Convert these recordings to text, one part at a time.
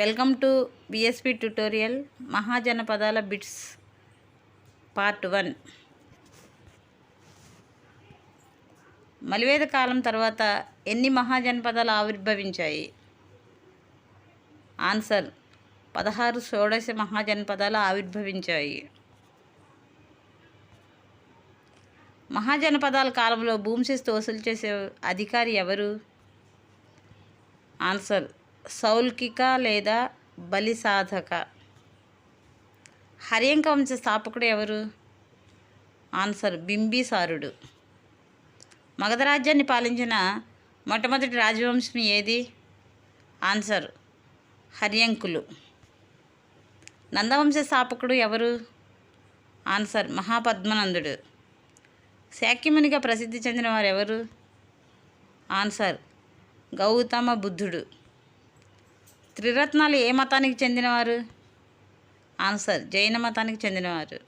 Welcome to BSP tutorial మహాజన పదాల bits part 1. మలివేద కాలం తర్వాత ఎన్ని మహాజనపదాలు ఆవిర్భవించాయి? ఆన్సర్ 16 షోడశ మహాజనపదాలు ఆవిర్భవించాయి. మహాజనపదాల కాలంలో భూమి శిస్తు వసూలు చేసే అధికారి ఎవరు? ఆన్సర్ సౌల్కిక లేదా బలి సాధక. హర్యంక వంశ స్థాపకుడు ఎవరు? ఆన్సర్ బింబిసారుడు. మగధ రాజ్యాన్ని పాలించిన మొట్టమొదటి రాజవంశం ఏది? ఆన్సర్ హర్యంకులు. నందవంశ స్థాపకుడు ఎవరు? ఆన్సర్ మహాపద్మనందుడు. శాక్యమునిగా ప్రసిద్ధి చెందిన వారు ఎవరు? ఆన్సర్ గౌతమ బుద్ధుడు. త్రిరత్నాలు ఏ మతానికి చెందినవారు? ఆన్సర్ జైన మతానికి చెందినవారు.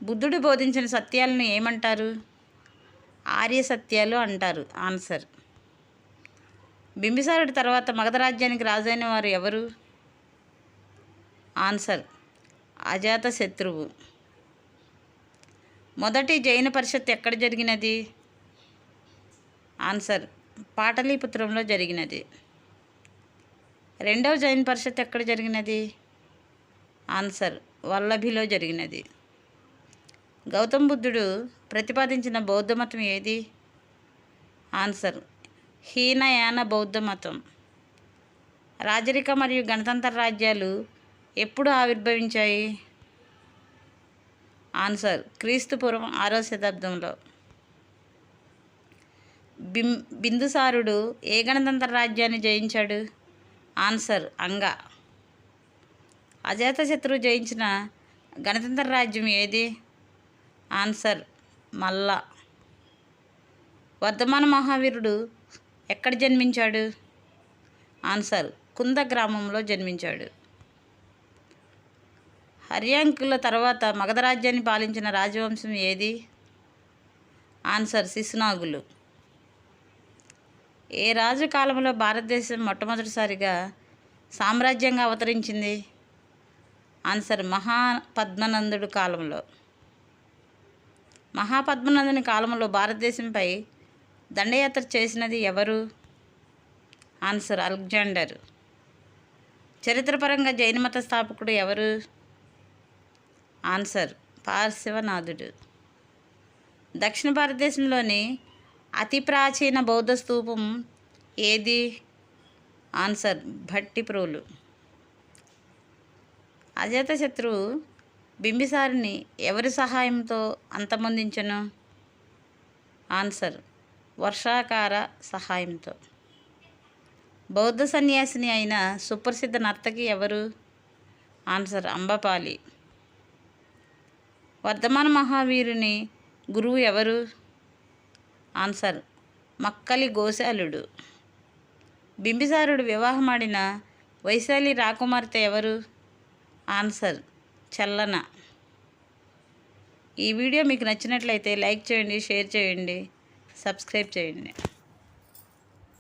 బుద్ధుడు బోధించిన సత్యాలను ఏమంటారు? ఆర్య సత్యాలు అంటారు. ఆన్సర్. బింబిసారుడి తర్వాత మగధ రాజ్యానికి రాజైన వారు ఎవరు? ఆన్సర్ అజాతశత్రువు. మొదటి జైన పరిషత్ ఎక్కడ జరిగినది? ఆన్సర్ పాటలీపుత్రంలో జరిగినది. రెండవ జైన పరిషత్ ఎక్కడ జరిగినది? ఆన్సర్ వల్లభిలో జరిగినది. గౌతమ బుద్ధుడు ప్రతిపాదించిన బౌద్ధ మతం ఏది? ఆన్సర్ హీనయాన బౌద్ధ మతం. రాజరిక మరియు గణతంత్ర రాజ్యాలు ఎప్పుడు ఆవిర్భవించాయి? ఆన్సర్ క్రీస్తుపూర్వం 6వ శతాబ్దంలో. బిందుసారుడు ఏ గణతంత్ర రాజ్యాన్ని జయించాడు? ఆన్సర్ అంగ. అజాతశత్రువు జయించిన గణతంత్ర రాజ్యం ఏది? ఆన్సర్ మల్ల. వర్ధమాన మహావీరుడు ఎక్కడ జన్మించాడు? ఆన్సర్ కుంద గ్రామంలో జన్మించాడు. హర్యాంకుల తర్వాత మగధ రాజ్యాన్ని పాలించిన రాజవంశం ఏది? ఆన్సర్ శిశునాగులు. ఏ రాజు కాలంలో భారతదేశం మొట్టమొదటిసారిగా సామ్రాజ్యంగా అవతరించింది? ఆన్సర్ మహాపద్మనందుడు కాలంలో. మహాపద్మనందుని కాలంలో భారతదేశంపై దండయాత్ర చేసినది ఎవరు? Answer Alexander. చరిత్రపరంగా జైనమత స్థాపకుడు ఎవరు? ఆన్సర్ పార్శ్వనాథుడు. దక్షిణ భారతదేశంలోని అతి ప్రాచీన బౌద్ధ స్తూపం ఏది? ఆన్సర్ భట్టిప్రోలు. అజాతశత్రువు బింబిసారుని ఎవరి సహాయంతో అంతమొందించెను? ఆన్సర్ వర్షాకార సహాయంతో. బౌద్ధ సన్యాసిని అయిన సుప్రసిద్ధ నర్తకి ఎవరు? ఆన్సర్ అంబపాలి. వర్ధమాన మహావీరుని గురువు ఎవరు? ఆన్సర్ మక్కలి గోశాలుడు. బింబిసారుడు వివాహమాడిన వైశాలి రాకుమార్తె ఎవరు? ఆన్సర్ చల్లన. ఈ వీడియో మీకు నచ్చినట్లయితే లైక్ చేయండి, షేర్ చేయండి, సబ్స్క్రైబ్ చేయండి.